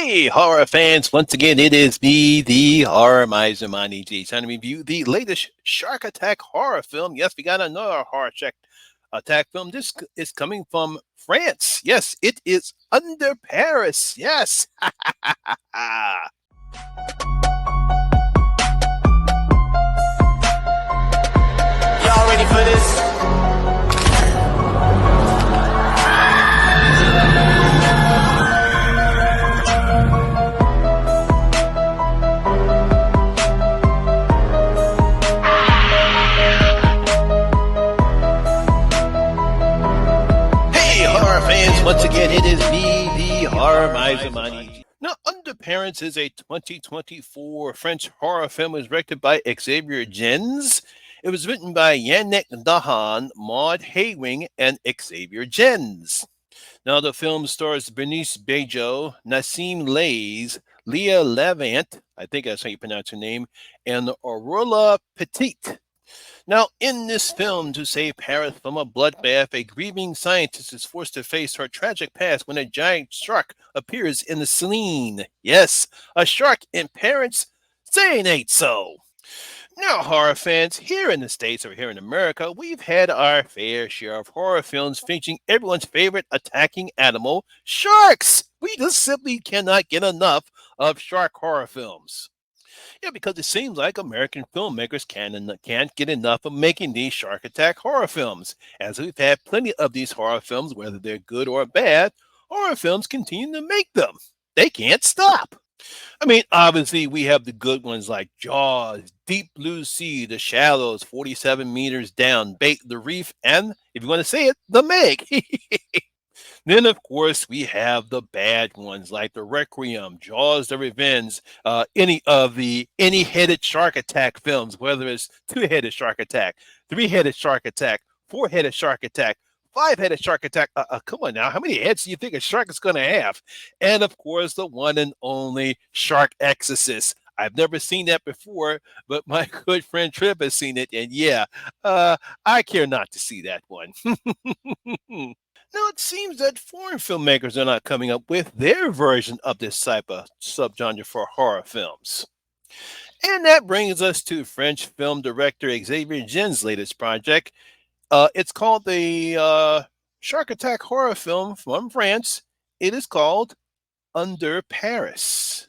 Hey, horror fans! Once again, it is me, the Horror Miser Monty G, trying to review the latest Shark Attack horror film. Yes, we got another horror check attack film. This is coming from France. Yes, it is Under Paris. Yes. Y'all ready for this? Hey, horror fans! Once again, it is me, the Horror Miser Monty G. Now, Under Paris is a 2024 French horror film. It was directed by Xavier Gens. It was written by Yannick Dahan, Maud Haywing, and Xavier Gens. Now, the film stars Bernice Bejo, Nassim Lays, Leah Levant, I think that's how you pronounce her name, and Aurora Petit. Now, in this film, to save Paris from a bloodbath, a grieving scientist is forced to face her tragic past when a giant shark appears in the scene. Yes, a shark in Paris saying ain't so. Now, horror fans, here in the States or here in America, we've had our fair share of horror films featuring everyone's favorite attacking animal, sharks. We just simply cannot get enough of shark horror films. Yeah, because it seems like American filmmakers can't get enough of making these shark attack horror films. As we've had plenty of these horror films, whether they're good or bad, horror films continue to make them. They can't stop. I mean, obviously, we have the good ones like Jaws, Deep Blue Sea, The Shallows, 47 Meters Down, Bait the Reef, and, if you want to say it, The Meg. Then, of course, we have the bad ones like The Requiem, Jaws the Revenge, any of the any-headed shark attack films, whether it's two-headed shark attack, three-headed shark attack, four-headed shark attack, five-headed shark attack. Come on now, how many heads do you think a shark is going to have? And, of course, the one and only Shark Exorcist. I've never seen that before, but my good friend Trip has seen it, and yeah, I care not to see that one. Now, it seems that foreign filmmakers are not coming up with their version of this type of subgenre for horror films. And that brings us to French film director Xavier Gens' latest project. It's called the Shark Attack horror film from France. It is called Under Paris.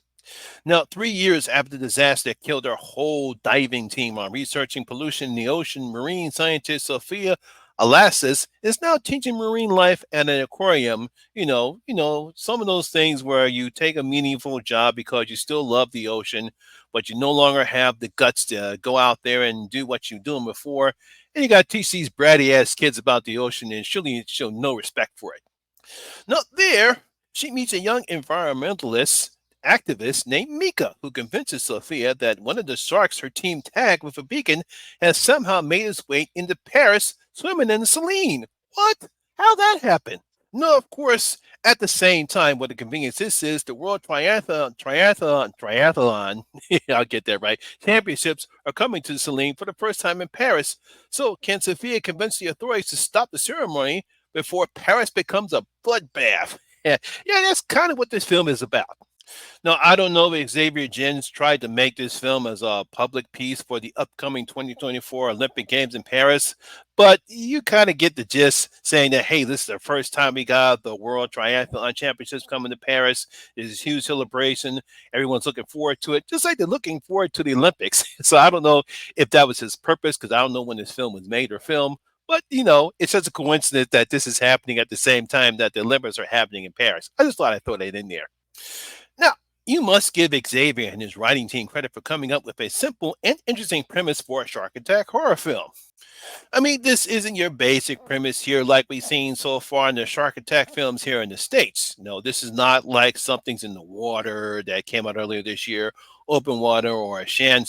Now, 3 years after the disaster killed our whole diving team on researching pollution in the ocean, marine scientist Sophia Alassis is now teaching marine life at an aquarium. Some of those things where you take a meaningful job because you still love the ocean, but you no longer have the guts to go out there and do what you're doing before. And you got to teach these bratty ass kids about the ocean and surely show no respect for it. Now, there, she meets a young environmentalist activist named Mika, who convinces Sophia that one of the sharks her team tagged with a beacon has somehow made its way into Paris swimming in the saline. What? How'd that happen? No, of course, at the same time, what a convenience this is, the World Triathlon, I'll get that right, championships are coming to Saline for the first time in Paris. So can Sophia convince the authorities to stop the ceremony before Paris becomes a bloodbath? Yeah, that's kind of what this film is about. Now, I don't know if Xavier Gens tried to make this film as a public piece for the upcoming 2024 Olympic Games in Paris, but you kind of get the gist saying that, hey, this is the first time we got the World Triathlon Championships coming to Paris. It's a huge celebration. Everyone's looking forward to it, just like they're looking forward to the Olympics. So I don't know if that was his purpose, because I don't know when this film was made or filmed. But, it's just a coincidence that this is happening at the same time that the Olympics are happening in Paris. I just thought I'd throw that in there. Now, you must give Xavier and his writing team credit for coming up with a simple and interesting premise for a shark attack horror film. I mean, this isn't your basic premise here like we've seen so far in the shark attack films here in the States. No, this is not like Something's in the Water that came out earlier this year, Open Water, or Sand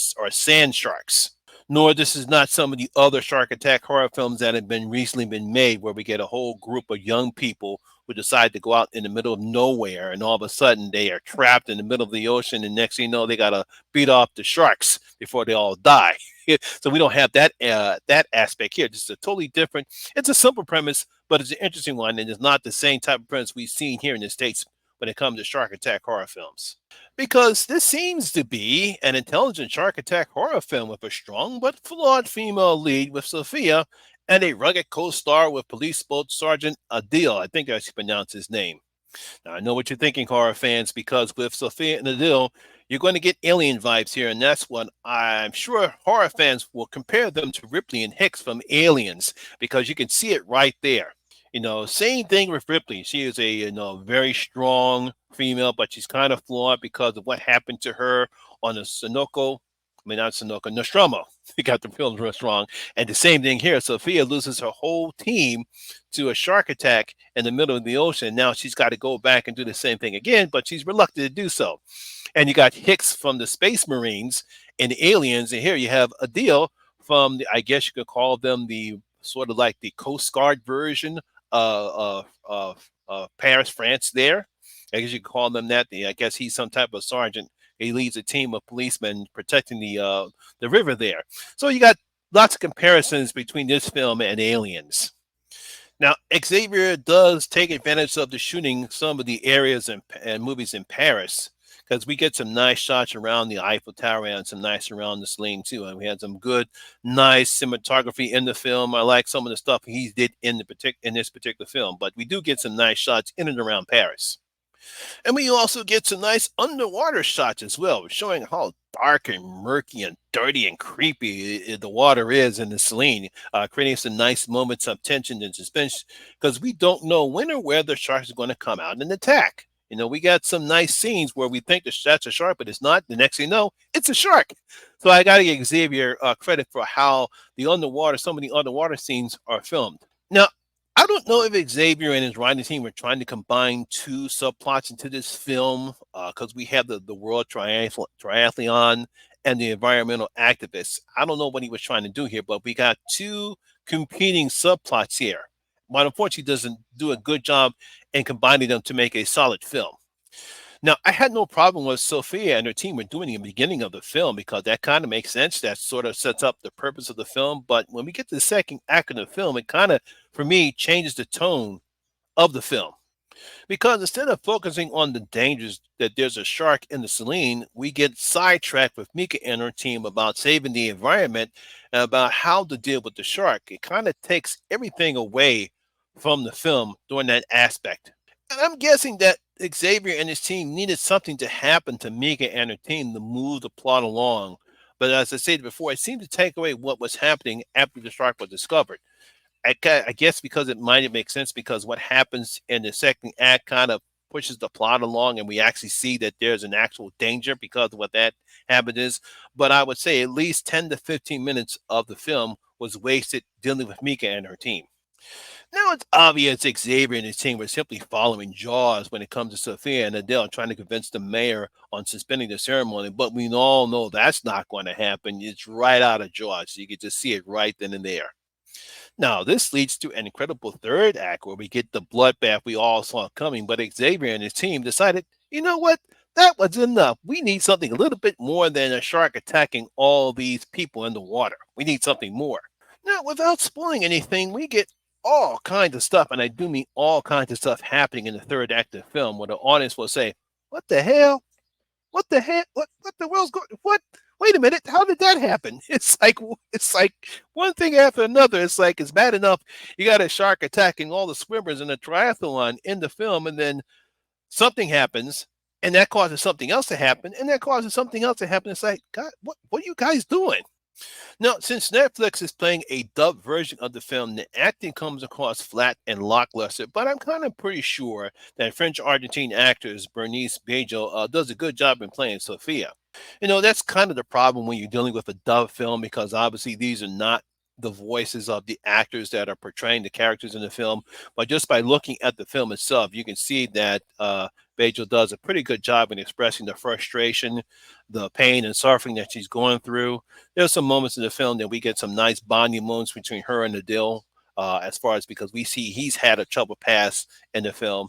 Sharks. Nor this is not some of the other shark attack horror films that have recently been made, where we get a whole group of young people who decide to go out in the middle of nowhere, and all of a sudden they are trapped in the middle of the ocean, and next thing you know, they got to beat off the sharks before they all die. So we don't have that aspect here. This is a totally different. It's a simple premise, but it's an interesting one, and it's not the same type of premise we've seen here in the States when it comes to shark attack horror films. Because this seems to be an intelligent shark attack horror film with a strong but flawed female lead with Sophia and a rugged co-star with police boat Sergeant Adil. I think I should pronounce his name. Now, I know what you're thinking, horror fans, because with Sophia and Adil, you're going to get alien vibes here, and that's what I'm sure horror fans will compare them to Ripley and Hicks from Aliens, because you can see it right there. Same thing with Ripley. She is a very strong female, but she's kind of flawed because of what happened to her on the Sunoco. I mean, not Sunoco, Nostromo. We got the films real strong. And the same thing here. Sophia loses her whole team to a shark attack in the middle of the ocean. Now she's got to go back and do the same thing again, but she's reluctant to do so. And you got Hicks from the Space Marines and Aliens. And here you have Adil from I guess you could call them the sort of like the Coast Guard version of Paris, France there. I guess you could call them that. I guess he's some type of sergeant. He leads a team of policemen protecting the river there. So you got lots of comparisons between this film and Aliens. Now, Xavier does take advantage of the shooting some of the areas and movies in Paris because we get some nice shots around the Eiffel Tower and some nice around the Celine too. And we had some good, nice cinematography in the film. I like some of the stuff he did in this particular film, but we do get some nice shots in and around Paris. And we also get some nice underwater shots as well, showing how dark and murky and dirty and creepy the water is in the Celine, creating some nice moments of tension and suspense because we don't know when or where the shark is going to come out and attack. We got some nice scenes where we think that's a shark, but it's not. The next thing you know, it's a shark. So I got to give Xavier credit for how some of the underwater scenes are filmed. Now, I don't know if Xavier and his writing team were trying to combine two subplots into this film because we have the world triathlon and the environmental activists. I don't know what he was trying to do here, but we got two competing subplots here. But unfortunately, doesn't do a good job in combining them to make a solid film. Now, I had no problem with Sophia and her team were doing in the beginning of the film because that kind of makes sense. That sort of sets up the purpose of the film. But when we get to the second act of the film, it kind of, for me, changes the tone of the film. Because instead of focusing on the dangers that there's a shark in the Celine, we get sidetracked with Mika and her team about saving the environment and about how to deal with the shark. It kind of takes everything away from the film during that aspect. And I'm guessing that Xavier and his team needed something to happen to Mika and her team to move the plot along. But as I said before, it seemed to take away what was happening after the shark was discovered. I guess because it might make sense because what happens in the second act kind of pushes the plot along and we actually see that there's an actual danger because of what that habit is. But I would say at least 10 to 15 minutes of the film was wasted dealing with Mika and her team. Now it's obvious Xavier and his team were simply following Jaws when it comes to Sophia and Adele trying to convince the mayor on suspending the ceremony, but we all know that's not going to happen. It's right out of Jaws, so you can just see it right then and there. Now, this leads to an incredible third act where we get the bloodbath we all saw coming, but Xavier and his team decided, you know what? That was enough. We need something a little bit more than a shark attacking all these people in the water. We need something more. Now, without spoiling anything, we get all kinds of stuff, and I do mean all kinds of stuff happening in the third act of the film where the audience will say, what the hell? What the heck? What the world's going? What? Wait a minute! How did that happen? It's like one thing after another. It's like it's bad enough you got a shark attacking all the swimmers in a triathlon in the film, and then something happens, and that causes something else to happen, and that causes something else to happen. It's like, God, what are you guys doing? Now, since Netflix is playing a dubbed version of the film, the acting comes across flat and lackluster, but I'm kind of pretty sure that French-Argentine actress Bernice Bejo does a good job in playing Sophia. That's kind of the problem when you're dealing with a dub film because obviously these are not the voices of the actors that are portraying the characters in the film. But just by looking at the film itself, you can see that Bejo does a pretty good job in expressing the frustration, the pain and suffering that she's going through. There's some moments in the film that we get some nice bonding moments between her and Adil, as far as because we see he's had a troubled past in the film.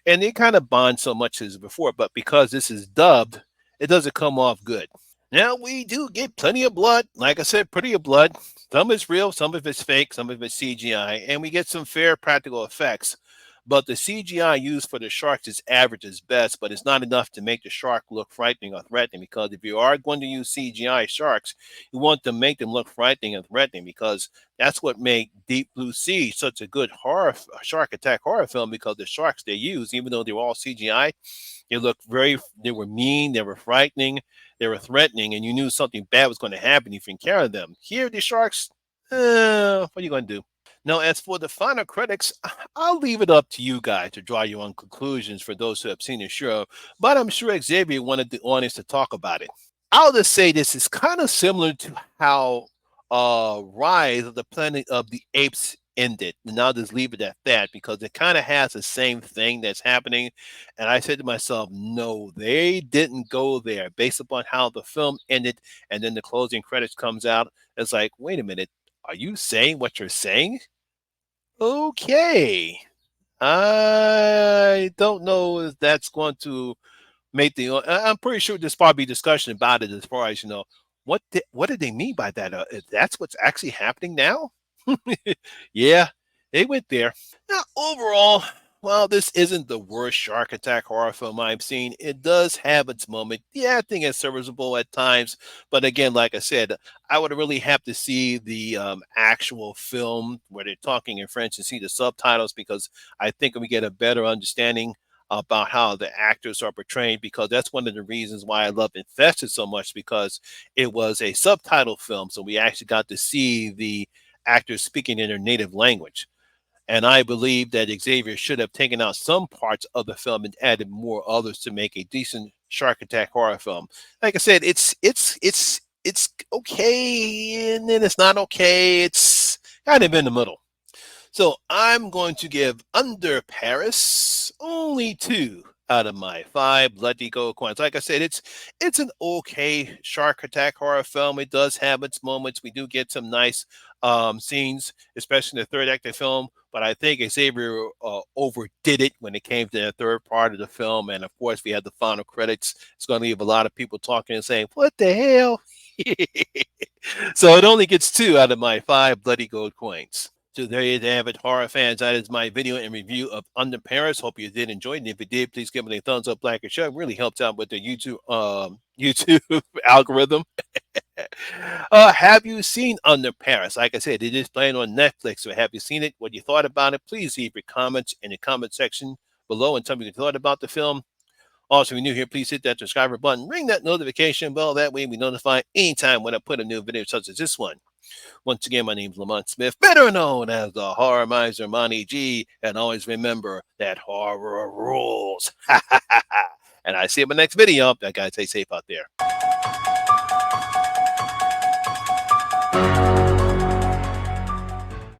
And they kind of bond so much as before, but because this is dubbed, it doesn't come off good. Now, we do get plenty of blood. Like I said, plenty of blood. Some is real, some of it's fake, some of it's CGI, and we get some fair practical effects. but the CGI used for the sharks is average as best, but it's not enough to make the shark look frightening or threatening. Because if you are going to use CGI sharks, you want to make them look frightening and threatening, because that's what made Deep Blue Sea such a good horror shark attack horror film. Because the sharks they used, even though they were all CGI, they were mean, they were frightening, they were threatening, and you knew something bad was going to happen if you encountered them. Here, the sharks, what are you going to do? Now, as for the final critics, I'll leave it up to you guys to draw your own conclusions for those who have seen the show, but I'm sure Xavier wanted the audience to talk about it. I'll just say this is kind of similar to how Rise of the Planet of the Apes ended. And I'll just leave it at that, because it kind of has the same thing that's happening. And I said to myself, no, they didn't go there based upon how the film ended. And then the closing credits comes out. It's like, wait a minute, are you saying what you're saying? Okay. I don't know if that's going to make the. I'm pretty sure there's probably discussion about it as far as what did they mean by that? If that's what's actually happening now. Yeah, they went there. Now, overall, while this isn't the worst shark attack horror film I've seen, it does have its moment. Yeah, I think it's serviceable at times, but again, like I said, I would really have to see the actual film where they're talking in French and see the subtitles, because I think we get a better understanding about how the actors are portrayed. Because that's one of the reasons why I love Infested so much, because it was a subtitle film, so we actually got to see the actors speaking in their native language. And I believe that Xavier should have taken out some parts of the film and added more others to make a decent shark attack horror film. Like I said, it's okay, and then it's not okay. It's kind of in the middle. So I'm going to give Under Paris only 2 out of my 5 bloody gold coins. Like I said, it's an okay shark attack horror film. It does have its moments. We do get some nice scenes, especially in the third act of the film. But I think Xavier overdid it when it came to the third part of the film. And of course, we had the final credits. It's going to leave a lot of people talking and saying, "What the hell?" So it only gets 2 out of my 5 bloody gold coins. So there you have it, horror fans. That is my video and review of Under Paris. Hope you did enjoy it. And if you did, please give it a thumbs up, like, and share. It really helps out with the YouTube algorithm. Have you seen Under Paris? Like I said, it is playing on Netflix. So have you seen it? What you thought about it? Please leave your comments in the comment section below and tell me what you thought about the film. Also, if you're new here, please hit that subscriber button, ring that notification bell. That way we notify anytime when I put a new video such as this one. Once again, my name is Lamont Smith, better known as the Horror Miser Monty G. And always remember that horror rules. And I see you in my next video. That guy, stay safe out there.